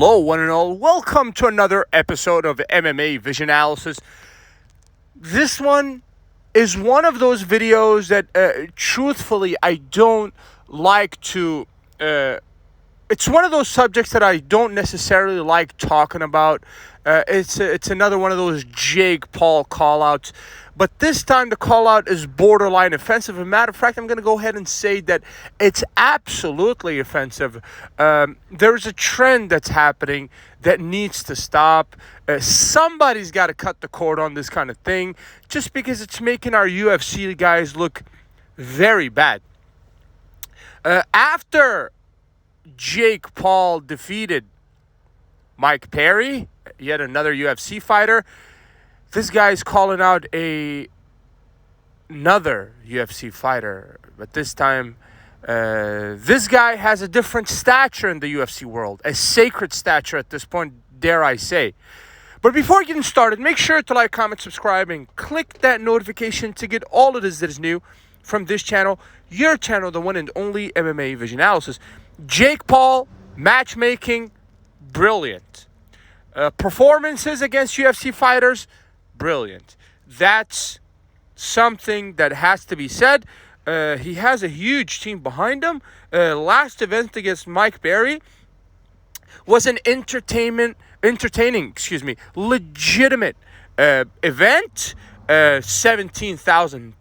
Hello, one and all. Welcome to another episode of MMA Vision Analysis. This one is one of those videos that, truthfully, I don't like to... it's one of those subjects that I don't necessarily like talking about. It's another one of those Jake Paul call-outs. But this time the call-out is borderline offensive. As a matter of fact, I'm going to go ahead and say that it's absolutely offensive. There's a trend that's happening that needs to stop. Somebody's got to cut the cord on this kind of thing just because it's making our UFC guys look very bad. After Jake Paul defeated Mike Perry, yet another UFC fighter, this guy's calling out another UFC fighter, but this time this guy has a different stature in the UFC world, a sacred stature at this point, dare I say. But before getting started, make sure to like, comment, subscribe, and click that notification to get all of this that is new from this channel, your channel, the one and only MMA Vision Analysis. Jake Paul, matchmaking, brilliant. Performances against UFC fighters, brilliant. That's something that has to be said. He has a huge team behind him. Last event against Mike Perry was an entertaining, legitimate event. 17,000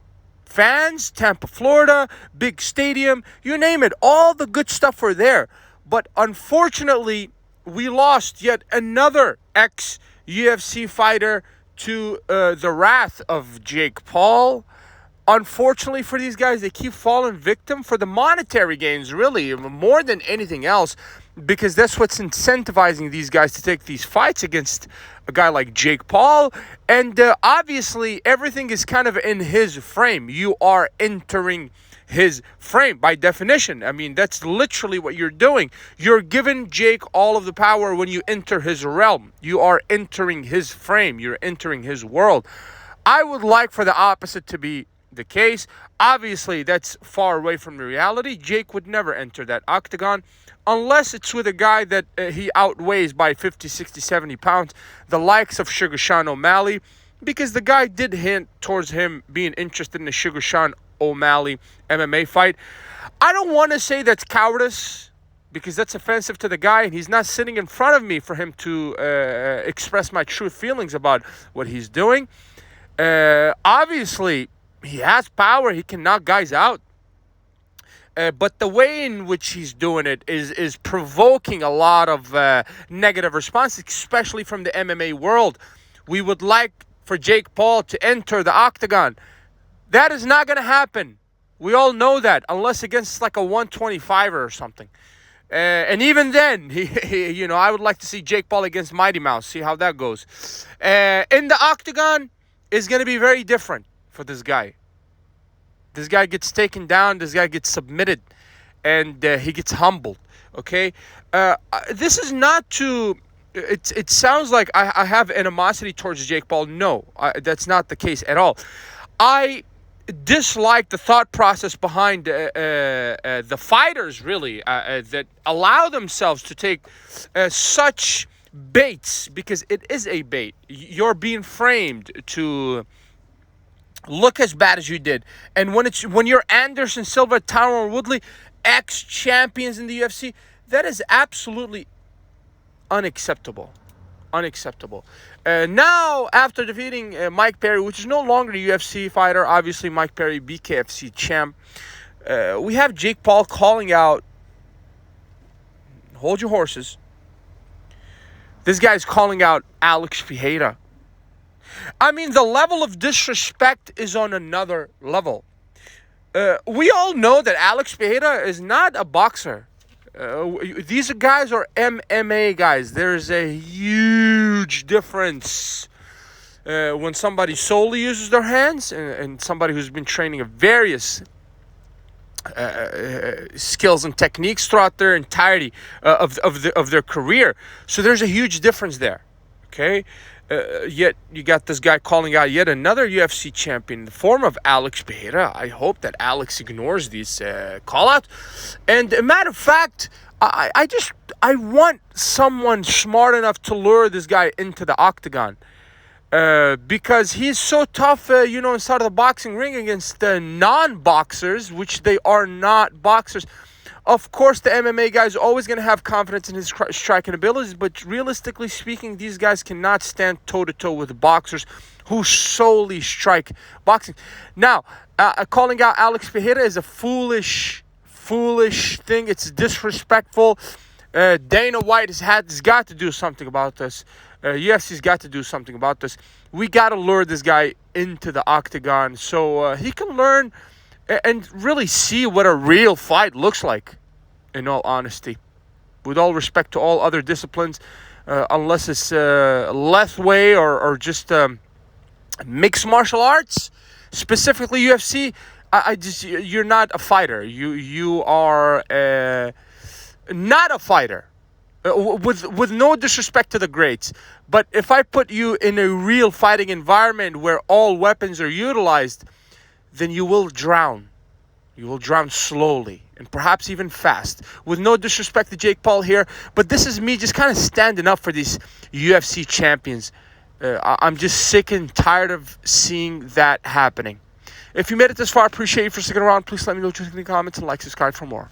fans, Tampa, Florida, big stadium, you name it. All the good stuff were there. But unfortunately, we lost yet another ex-UFC fighter to the wrath of Jake Paul. Unfortunately for these guys, they keep falling victim for the monetary gains, really, more than anything else, because that's what's incentivizing these guys to take these fights against a guy like Jake Paul. And obviously, everything is kind of in his frame. You are entering his frame by definition. I mean, that's literally what you're doing. You're giving Jake all of the power when you enter his realm. You are entering his frame. You're entering his world. I would like for the opposite to be the case. Obviously, that's far away from the reality. Jake would never enter that octagon unless it's with a guy that he outweighs by 50, 60, 70 pounds, the likes of Sugar Sean O'Malley, because the guy did hint towards him being interested in the Sugar Sean O'Malley MMA fight. I don't want to say that's cowardice because that's offensive to the guy, and he's not sitting in front of me for him to express my true feelings about what he's doing. Obviously, he has power. He can knock guys out. But the way in which he's doing it is provoking a lot of negative response, especially from the MMA world. We would like for Jake Paul to enter the octagon. That is not going to happen. We all know that, unless against like a 125er or something. And even then, I would like to see Jake Paul against Mighty Mouse, see how that goes. In the octagon is going to be very different for this guy. This guy gets taken down. This guy gets submitted, and he gets humbled. Okay, this is not to. It sounds like I have animosity towards Jake Paul. No, that's not the case at all. I dislike the thought process behind the fighters, really, that allow themselves to take such baits, because it is a bait. You're being framed to look as bad as you did. And when you're Anderson Silva, Tyron Woodley, ex-champions in the UFC, that is absolutely unacceptable. Unacceptable. Now, after defeating Mike Perry, which is no longer a UFC fighter, obviously Mike Perry, BKFC champ, we have Jake Paul calling out, hold your horses, this guy's calling out Alex Pereira. I mean, the level of disrespect is on another level. We all know that Alex Pereira is not a boxer. These guys are MMA guys. There's a huge difference when somebody solely uses their hands and somebody who's been training various skills and techniques throughout their entirety of their career. So there's a huge difference there. Okay, yet you got this guy calling out yet another UFC champion in the form of Alex Pereira. I hope that Alex ignores these call-outs. And a matter of fact, I want someone smart enough to lure this guy into the octagon. Because he's so tough, inside of the boxing ring against the non-boxers, which they are not boxers. Of course, the MMA guy is always going to have confidence in his striking abilities, but realistically speaking, these guys cannot stand toe-to-toe with boxers who solely strike boxing. Now, calling out Alex Pereira is a foolish thing. It's disrespectful. Dana White has got to do something about this. UFC's got to do something about this. We got to lure this guy into the octagon so he can learn and really see what a real fight looks like, in all honesty. With all respect to all other disciplines, unless it's Lethway or just mixed martial arts, specifically UFC, you're not a fighter. You are not a fighter. With no disrespect to the greats, but if I put you in a real fighting environment where all weapons are utilized, then you will drown. You will drown slowly and perhaps even fast. With no disrespect to Jake Paul here, but this is me just kind of standing up for these UFC champions. I'm just sick and tired of seeing that happening. If you made it this far, I appreciate you for sticking around. Please let me know what you think in the comments and like, subscribe for more.